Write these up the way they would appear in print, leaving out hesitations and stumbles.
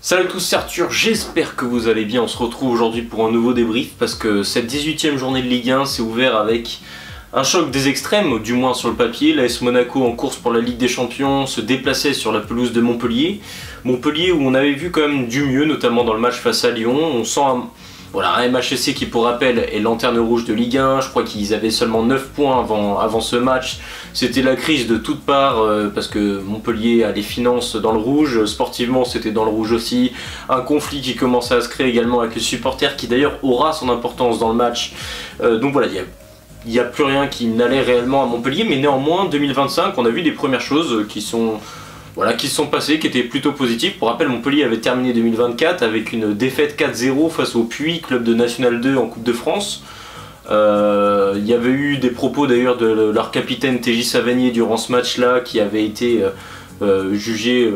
Salut à tous, c'est Arthur, j'espère que vous allez bien. On se retrouve aujourd'hui pour un nouveau débrief parce que cette 18e journée de Ligue 1 s'est ouverte avec un choc des extrêmes, du moins sur le papier. L'AS Monaco en course pour la Ligue des Champions se déplaçait sur la pelouse de Montpellier. Montpellier où on avait vu quand même du mieux, notamment dans le match face à Lyon. On sent un MHSC qui, pour rappel, est lanterne rouge de Ligue 1. Je crois qu'ils avaient seulement 9 points avant ce match. C'était la crise de toutes parts parce que Montpellier a les finances dans le rouge. Sportivement, c'était dans le rouge aussi. Un conflit qui commençait à se créer également avec les supporters qui d'ailleurs aura son importance dans le match. Donc voilà, il n'y a plus rien qui n'allait réellement à Montpellier. Mais néanmoins, 2025, on a vu des premières choses qui se sont passées, qui étaient plutôt positives. Pour rappel, Montpellier avait terminé 2024 avec une défaite 4-0 face au Puy, club de National 2 en Coupe de France. Il y avait eu des propos d'ailleurs de leur capitaine TJ Savanier durant ce match-là qui avait été jugé,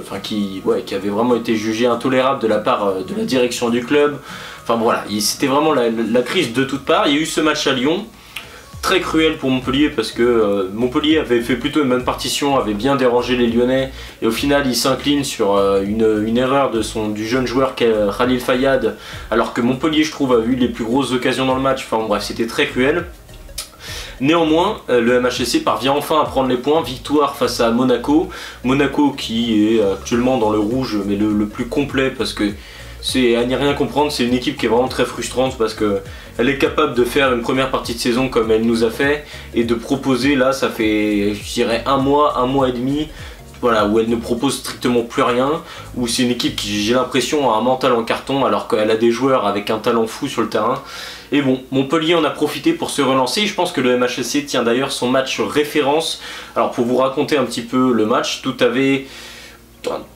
qui avait vraiment été jugé intolérable de la part de la direction du club. Enfin voilà, c'était vraiment la crise de toutes parts. Il y a eu ce match à Lyon. Très cruel pour Montpellier parce que Montpellier avait fait plutôt une bonne partition, avait bien dérangé les Lyonnais et au final il s'incline sur une erreur du jeune joueur Khalil Fayad, alors que Montpellier, je trouve, a eu les plus grosses occasions dans le match. Enfin bref, c'était très cruel. Néanmoins, le MHSC parvient enfin à prendre les points. Victoire face à Monaco. Monaco qui est actuellement dans le rouge, mais le plus complet parce que c'est à n'y rien comprendre. C'est une équipe qui est vraiment très frustrante parce que elle est capable de faire une première partie de saison comme elle nous a fait et de proposer, là ça fait je dirais un mois et demi, voilà, où elle ne propose strictement plus rien, où c'est une équipe qui, j'ai l'impression, a un mental en carton alors qu'elle a des joueurs avec un talent fou sur le terrain. Et bon, Montpellier en a profité pour se relancer. Je pense que le MHSC tient d'ailleurs son match référence. Alors pour vous raconter un petit peu le match,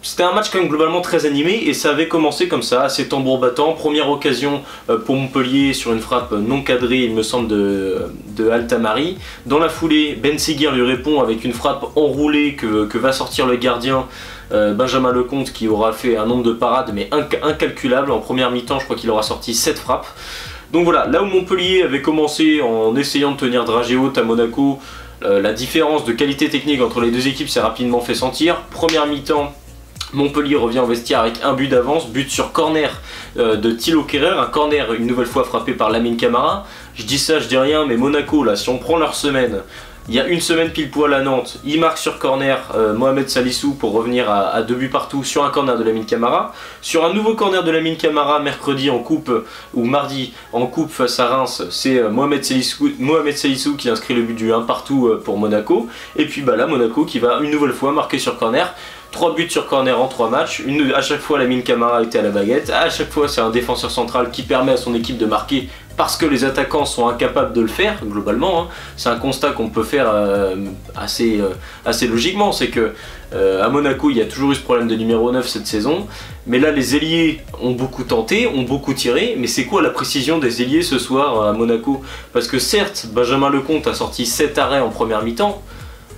c'était un match quand même globalement très animé et ça avait commencé comme ça, assez tambour battant. Première occasion pour Montpellier sur une frappe non cadrée, il me semble, de Altamari. Dans la foulée, Ben Seguir lui répond avec une frappe enroulée que va sortir le gardien Benjamin Lecomte, qui aura fait un nombre de parades mais incalculable. En première mi-temps, je crois qu'il aura sorti 7 frappes. Donc voilà, là où Montpellier avait commencé en essayant de tenir dragée haute à Monaco, la différence de qualité technique entre les deux équipes s'est rapidement fait sentir. Première mi-temps, Montpellier revient au vestiaire avec un but d'avance, but sur corner de Thilo Kehrer, un corner une nouvelle fois frappé par Lamine Camara. Je dis ça, je dis rien, mais Monaco, là, si on prend leur semaine, il y a une semaine pile poil à Nantes, ils marquent sur corner Mohamed Salissou pour revenir à 2 buts partout sur un corner de Lamine Camara. Sur un nouveau corner de Lamine Camara mercredi en coupe, ou mardi en coupe face à Reims, c'est Mohamed Salissou qui inscrit le but du 1 partout pour Monaco. Et puis là, Monaco qui va une nouvelle fois marquer sur corner. 3 buts sur corner en 3 matchs, à chaque fois Lamine Camara était à la baguette, à chaque fois c'est un défenseur central qui permet à son équipe de marquer parce que les attaquants sont incapables de le faire, globalement. C'est un constat qu'on peut faire assez logiquement, c'est que à Monaco il y a toujours eu ce problème de numéro 9 cette saison, mais là les ailiers ont beaucoup tenté, ont beaucoup tiré, mais c'est quoi la précision des ailiers ce soir à Monaco? Parce que certes, Benjamin Lecomte a sorti 7 arrêts en première mi-temps,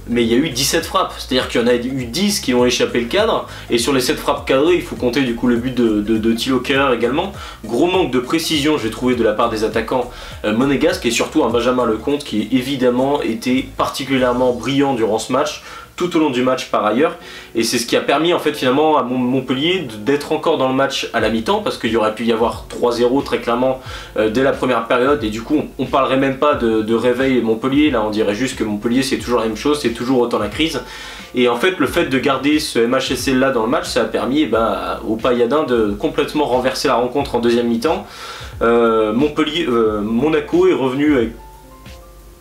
mais il y a eu 17 frappes, c'est-à-dire qu'il y en a eu 10 qui ont échappé le cadre, et sur les 7 frappes cadrées, il faut compter du coup le but de Thilo Kehrer également. Gros manque de précision, j'ai trouvé, de la part des attaquants monégasques, et surtout un Benjamin Lecomte qui évidemment était particulièrement brillant durant ce match, tout au long du match par ailleurs, et c'est ce qui a permis en fait finalement à Montpellier d'être encore dans le match à la mi-temps, parce qu'il y aurait pu y avoir 3-0 très clairement dès la première période, et du coup on parlerait même pas de réveil Montpellier, là on dirait juste que Montpellier c'est toujours la même chose, c'est toujours autant la crise. Et en fait le fait de garder ce MHSC là dans le match, ça a permis aux Payadins de complètement renverser la rencontre en deuxième mi-temps. Monaco est revenu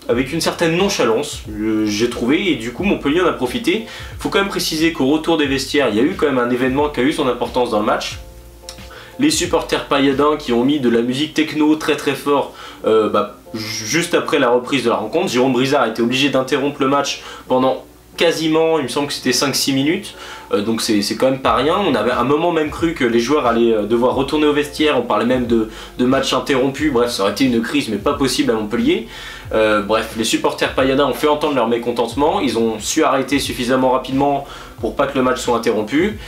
avec une certaine nonchalance, j'ai trouvé, et du coup Montpellier en a profité. Faut quand même préciser qu'au retour des vestiaires, il y a eu quand même un événement qui a eu son importance dans le match. Les supporters payadins qui ont mis de la musique techno très très fort juste après la reprise de la rencontre. Jérôme Brizard a été obligé d'interrompre le match pendant quasiment, il me semble que c'était 5-6 minutes, donc c'est quand même pas rien. On avait un moment même cru que les joueurs allaient devoir retourner au vestiaire, on parlait même de match interrompu, bref ça aurait été une crise mais pas possible à Montpellier. Bref, les supporters payadins ont fait entendre leur mécontentement, ils ont su arrêter suffisamment rapidement pour pas que le match soit interrompu.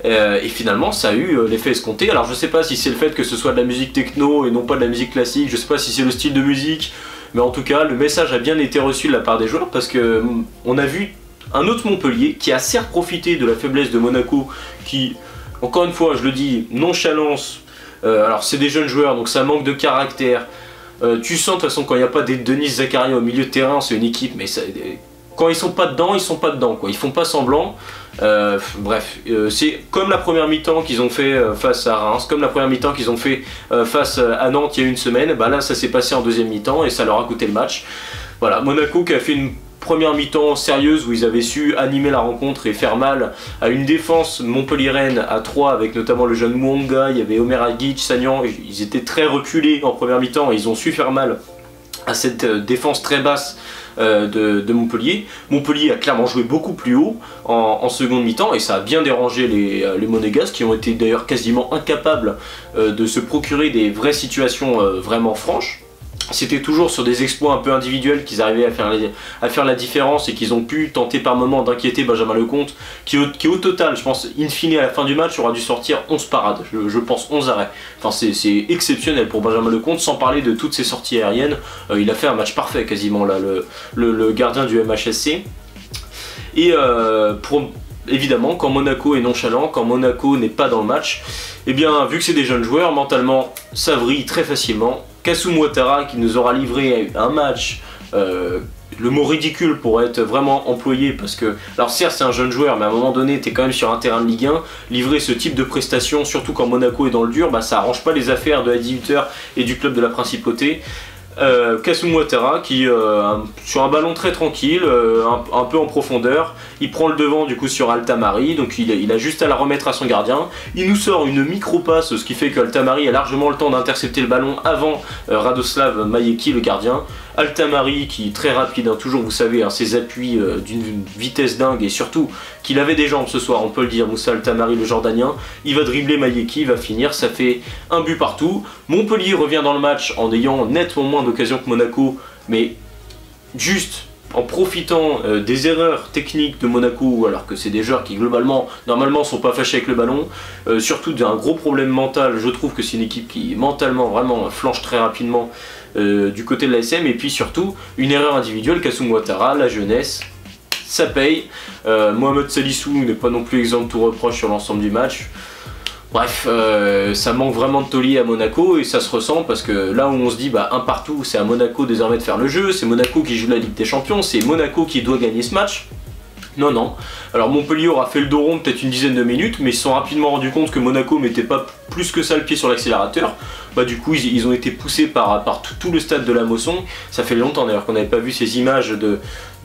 Et finalement ça a eu l'effet escompté. Alors je sais pas si c'est le fait que ce soit de la musique techno et non pas de la musique classique, je sais pas si c'est le style de musique, mais en tout cas le message a bien été reçu de la part des joueurs, parce que on a vu un autre Montpellier qui a certes profité de la faiblesse de Monaco qui encore une fois, je le dis, nonchalance. Alors c'est des jeunes joueurs, donc ça manque de caractère. Tu sens de toute façon quand il n'y a pas des Denis Zakaria au milieu de terrain, c'est une équipe, mais ça, quand ils sont pas dedans, ils sont pas dedans, quoi. Ils font pas semblant. Bref, c'est comme la première mi-temps qu'ils ont fait face à Reims, comme la première mi-temps qu'ils ont fait face à Nantes il y a une semaine. Bah là, ça s'est passé en deuxième mi-temps et ça leur a coûté le match. Voilà, Monaco qui a fait une première mi-temps sérieuse où ils avaient su animer la rencontre et faire mal à une défense montpelliéraine à 3 avec notamment le jeune Mouanga, il y avait Omer Aguic, Sagnan, ils étaient très reculés en première mi-temps et ils ont su faire mal à cette défense très basse de Montpellier. Montpellier a clairement joué beaucoup plus haut en seconde mi-temps et ça a bien dérangé les Monégasques qui ont été d'ailleurs quasiment incapables de se procurer des vraies situations vraiment franches. C'était toujours sur des exploits un peu individuels qu'ils arrivaient à faire la différence et qu'ils ont pu tenter par moments d'inquiéter Benjamin Lecomte qui au total, je pense, in fine à la fin du match aura dû sortir 11 parades, je pense 11 arrêts. Enfin c'est exceptionnel pour Benjamin Lecomte, sans parler de toutes ses sorties aériennes. Il a fait un match parfait quasiment là, le gardien du MHSC. Et évidemment, quand Monaco est nonchalant, quand Monaco n'est pas dans le match, eh bien vu que c'est des jeunes joueurs, mentalement ça vrille très facilement. Kassoum Ouattara qui nous aura livré un match, le mot ridicule pourrait être vraiment employé parce que, alors certes c'est un jeune joueur mais à un moment donné t'es quand même sur un terrain de Ligue 1, livrer ce type de prestation, surtout quand Monaco est dans le dur, bah, ça arrange pas les affaires de la 18h et du club de la Principauté. Kassoum Ouattara qui sur un ballon très tranquille, un peu en profondeur, il prend le devant du coup sur Altamari, donc il a juste à la remettre à son gardien, il nous sort une micro-passe, ce qui fait qu'Altamari a largement le temps d'intercepter le ballon avant Radoslav Majecki le gardien. Altamari qui est très rapide, hein, toujours vous savez, hein, ses appuis d'une vitesse dingue et surtout qu'il avait des jambes ce soir, on peut le dire, Moussa Altamari le Jordanien, il va dribbler Majecki, il va finir, ça fait un but partout. Montpellier revient dans le match en ayant nettement moins d'occasions que Monaco, mais juste en profitant des erreurs techniques de Monaco, alors que c'est des joueurs qui globalement, normalement sont pas fâchés avec le ballon, surtout d'un gros problème mental, je trouve que c'est une équipe qui mentalement vraiment flanche très rapidement du côté de l'ASM, et puis surtout une erreur individuelle, Kassoum Ouattara, la jeunesse, ça paye. Mohamed Salissou n'est pas non plus exempt de tout reproche sur l'ensemble du match. Bref, ça manque vraiment de taulier à Monaco et ça se ressent parce que là où on se dit bah un partout, c'est à Monaco désormais de faire le jeu, c'est Monaco qui joue la Ligue des Champions, c'est Monaco qui doit gagner ce match. Non, non. Alors Montpellier aura fait le dos rond peut-être une dizaine de minutes, mais ils se sont rapidement rendus compte que Monaco mettait pas plus que ça le pied sur l'accélérateur. Bah du coup ils ont été poussés par tout le stade de la Mosson. Ça fait longtemps d'ailleurs qu'on n'avait pas vu ces images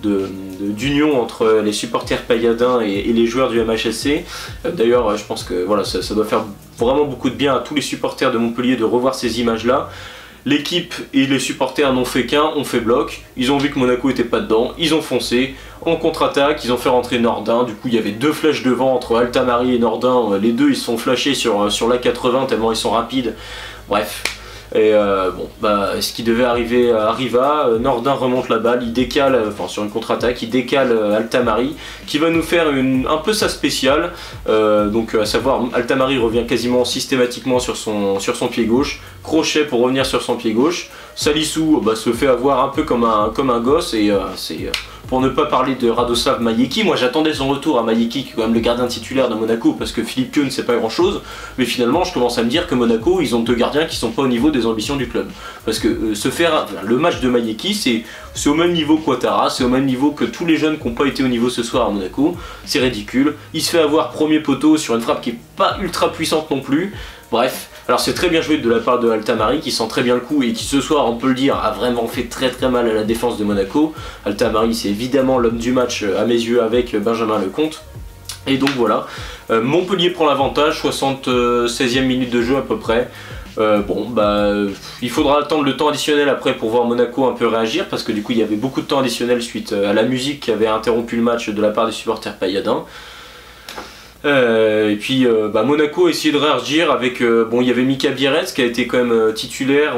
d'union entre les supporters payadins et les joueurs du MHSC. D'ailleurs je pense que voilà, ça doit faire vraiment beaucoup de bien à tous les supporters de Montpellier de revoir ces images là. L'équipe et les supporters n'ont fait qu'un, ont fait bloc, ils ont vu que Monaco était pas dedans, ils ont foncé, en contre-attaque, ils ont fait rentrer Nordin, du coup il y avait deux flèches devant entre Altamari et Nordin, les deux ils se sont flashés sur la 80 tellement ils sont rapides, bref. Et bon, bah, ce qui devait arriver arriva, Nordin remonte la balle, il décale, enfin sur une contre-attaque, il décale Altamari, qui va nous faire un peu sa spéciale, donc à savoir Altamari revient quasiment systématiquement sur son pied gauche, crochet pour revenir sur son pied gauche, Salissou bah, se fait avoir un peu comme un gosse, et c'est... Pour ne pas parler de Radoslav Majecki, moi j'attendais son retour à Majecki, qui est quand même le gardien titulaire de Monaco, parce que Philippe Pieux ne sait pas grand chose, mais finalement je commence à me dire que Monaco, ils ont deux gardiens qui sont pas au niveau des ambitions du club. Parce que le match de Majecki, c'est au même niveau que Ouattara, c'est au même niveau que tous les jeunes qui n'ont pas été au niveau ce soir à Monaco, c'est ridicule. Il se fait avoir premier poteau sur une frappe qui est pas ultra puissante non plus, bref. Alors c'est très bien joué de la part de Altamari qui sent très bien le coup et qui ce soir, on peut le dire, a vraiment fait très mal à la défense de Monaco. Altamari c'est évidemment l'homme du match à mes yeux avec Benjamin Lecomte. Et donc voilà, Montpellier prend l'avantage, 76e minute de jeu à peu près. Bon bah il faudra attendre le temps additionnel après pour voir Monaco un peu réagir parce que du coup il y avait beaucoup de temps additionnel suite à la musique qui avait interrompu le match de la part des supporters payadins. Et puis bah, Monaco a essayé de réagir avec, bon il y avait Mika Bierretz qui a été quand même titulaire,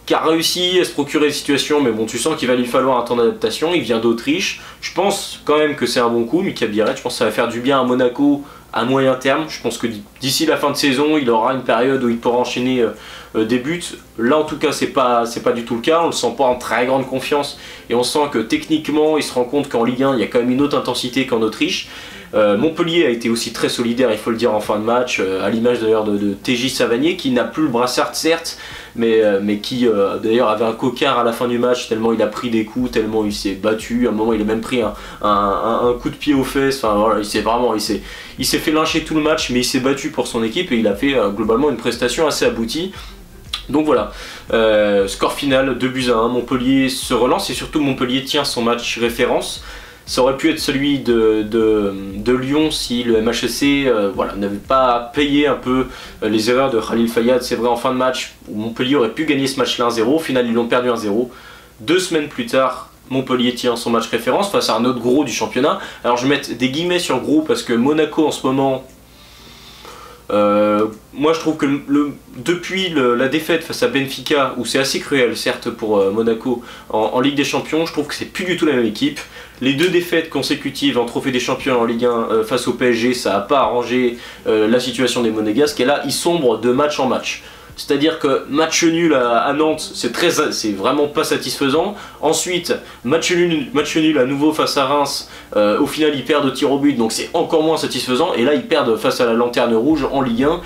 qui a réussi à se procurer des situations, mais bon tu sens qu'il va lui falloir un temps d'adaptation, il vient d'Autriche, je pense quand même que c'est un bon coup, Mika Bierretz, je pense que ça va faire du bien à Monaco à moyen terme, je pense que d'ici la fin de saison il aura une période où il pourra enchaîner des buts, là en tout cas c'est pas du tout le cas, on le sent pas en très grande confiance et on sent que techniquement il se rend compte qu'en Ligue 1 il y a quand même une autre intensité qu'en Autriche. Montpellier a été aussi très solidaire, il faut le dire, en fin de match, à l'image d'ailleurs de TJ Savanier, qui n'a plus le brassard certes, mais qui d'ailleurs avait un cocard à la fin du match, tellement il a pris des coups, tellement il s'est battu. À un moment il a même pris un coup de pied aux fesses, enfin voilà, il s'est fait lyncher tout le match, mais il s'est battu pour son équipe et il a fait globalement une prestation assez aboutie. Donc voilà, score final 2-1, Montpellier se relance et surtout Montpellier tient son match référence. Ça aurait pu être celui de Lyon si le MHSC voilà, n'avait pas payé un peu les erreurs de Khalil Fayad. C'est vrai, en fin de match, où Montpellier aurait pu gagner ce match-là 1-0. Au final, ils l'ont perdu 1-0. 2 semaines plus tard, Montpellier tient son match référence face à un autre gros du championnat. Alors je vais mettre des guillemets sur gros parce que Monaco en ce moment... moi je trouve que depuis la défaite face à Benfica, où c'est assez cruel certes pour Monaco en Ligue des Champions, je trouve que c'est plus du tout la même équipe. Les 2 défaites consécutives en Trophée des Champions en Ligue 1 face au PSG, ça n'a pas arrangé la situation des Monégasques, et là ils sombrent de match en match. C'est-à-dire que match nul à Nantes, c'est vraiment pas satisfaisant. Ensuite, match nul à nouveau face à Reims. Au final, ils perdent au tir au but, donc c'est encore moins satisfaisant. Et là, ils perdent face à la Lanterne Rouge en Ligue 1.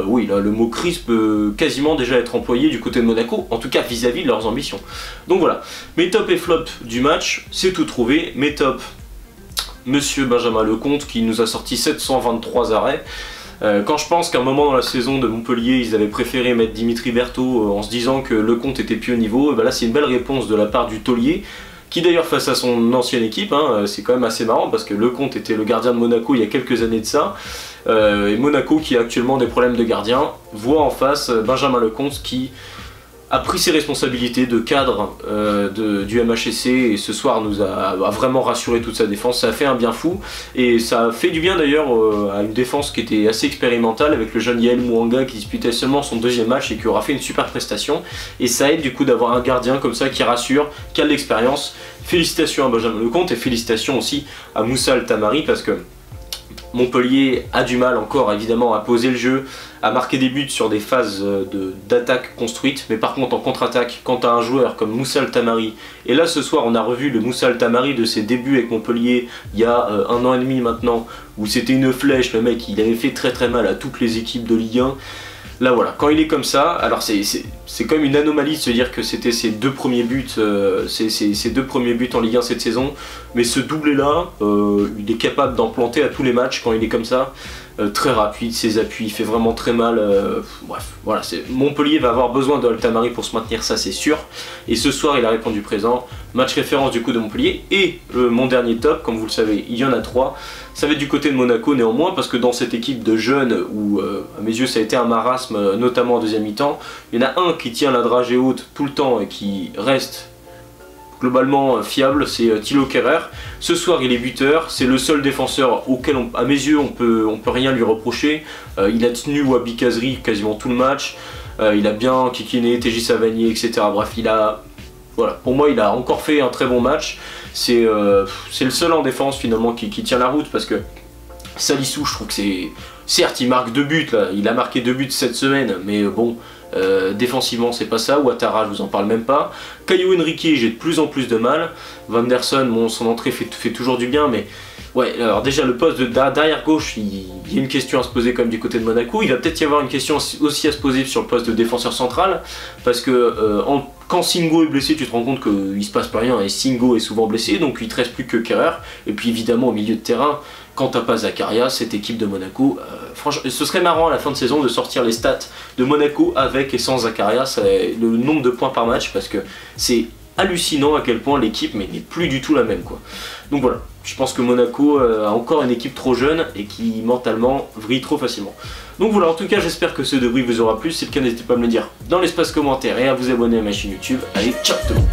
Oui, là, le mot crise peut quasiment déjà être employé du côté de Monaco, en tout cas vis-à-vis de leurs ambitions. Donc voilà, mes top et flop du match, c'est tout trouvé. Mes top, Monsieur Benjamin Lecomte qui nous a sorti 723 arrêts. Quand je pense qu'à un moment dans la saison de Montpellier, ils avaient préféré mettre Dimitri Berthaud en se disant que Lecomte était plus au niveau, et ben là c'est une belle réponse de la part du taulier, qui d'ailleurs face à son ancienne équipe, c'est quand même assez marrant parce que Lecomte était le gardien de Monaco il y a quelques années de ça, et Monaco qui a actuellement des problèmes de gardien, voit en face Benjamin Lecomte qui a pris ses responsabilités de cadre du MHSC et ce soir nous a vraiment rassuré toute sa défense. Ça a fait un bien fou et ça a fait du bien d'ailleurs à une défense qui était assez expérimentale avec le jeune Yael Mouanga qui disputait seulement son 2e match et qui aura fait une super prestation, et ça aide du coup d'avoir un gardien comme ça qui rassure, qui a de l'expérience. Félicitations à Benjamin Lecomte et félicitations aussi à Moussa Altamari parce que Montpellier a du mal encore évidemment à poser le jeu, à marquer des buts sur des phases d'attaque construites, mais par contre en contre-attaque, quand tu as un joueur comme Moussa Altamari, et là ce soir on a revu le Moussa Altamari de ses débuts avec Montpellier il y a 1 an et demi maintenant, où c'était une flèche, le mec il avait fait très mal à toutes les équipes de Ligue 1. Là voilà, quand il est comme ça, alors c'est quand même une anomalie de se dire que c'était ses 2 premiers buts, ses 2 premiers buts en Ligue 1 cette saison, mais ce doublé là, il est capable d'en planter à tous les matchs quand il est comme ça, très rapide, ses appuis, il fait vraiment très mal, bref, voilà, Montpellier va avoir besoin de Altamari pour se maintenir, ça c'est sûr, et ce soir il a répondu présent, match référence du coup de Montpellier, et mon dernier top, comme vous le savez, il y en a 3, ça va être du côté de Monaco néanmoins, parce que dans cette équipe de jeunes, où à mes yeux ça a été un marasme, notamment en deuxième mi-temps, il y en a un qui tient la dragée haute tout le temps et qui reste globalement fiable, c'est Thilo Kehrer. Ce soir il est buteur, c'est le seul défenseur auquel à mes yeux on peut rien lui reprocher. Il a tenu Wabi Kazri quasiment tout le match, il a bien kikiné TJ Savanier, etc. Bref, voilà, pour moi il a encore fait un très bon match. C'est le seul en défense finalement qui tient la route, parce que Salissou, je trouve que c'est... Certes il marque 2 buts là, il a marqué 2 buts cette semaine, mais bon, défensivement c'est pas ça. Ouattara, je vous en parle même pas. Caio Henrique, j'ai de plus en plus de mal. Vanderson, bon, son entrée fait toujours du bien, mais ouais, alors déjà le poste d'arrière gauche, il y a une question à se poser quand même du côté de Monaco. Il va peut-être y avoir une question aussi à se poser sur le poste de défenseur central, parce que quand Singo est blessé, tu te rends compte qu'il se passe pas rien, et Singo est souvent blessé, donc il te reste plus que Kehrer. Et puis évidemment au milieu de terrain, quand t'as pas Zakaria, cette équipe de Monaco, franchement, ce serait marrant à la fin de saison de sortir les stats de Monaco avec et sans Zakaria, le nombre de points par match, parce que c'est hallucinant à quel point l'équipe n'est plus du tout la même, quoi. Donc voilà, je pense que Monaco a encore une équipe trop jeune et qui mentalement vrille trop facilement. Donc voilà, en tout cas j'espère que ce débrief vous aura plu. Si c'est le cas, n'hésitez pas à me le dire dans l'espace commentaire et à vous abonner à ma chaîne YouTube. Allez, ciao tout le monde.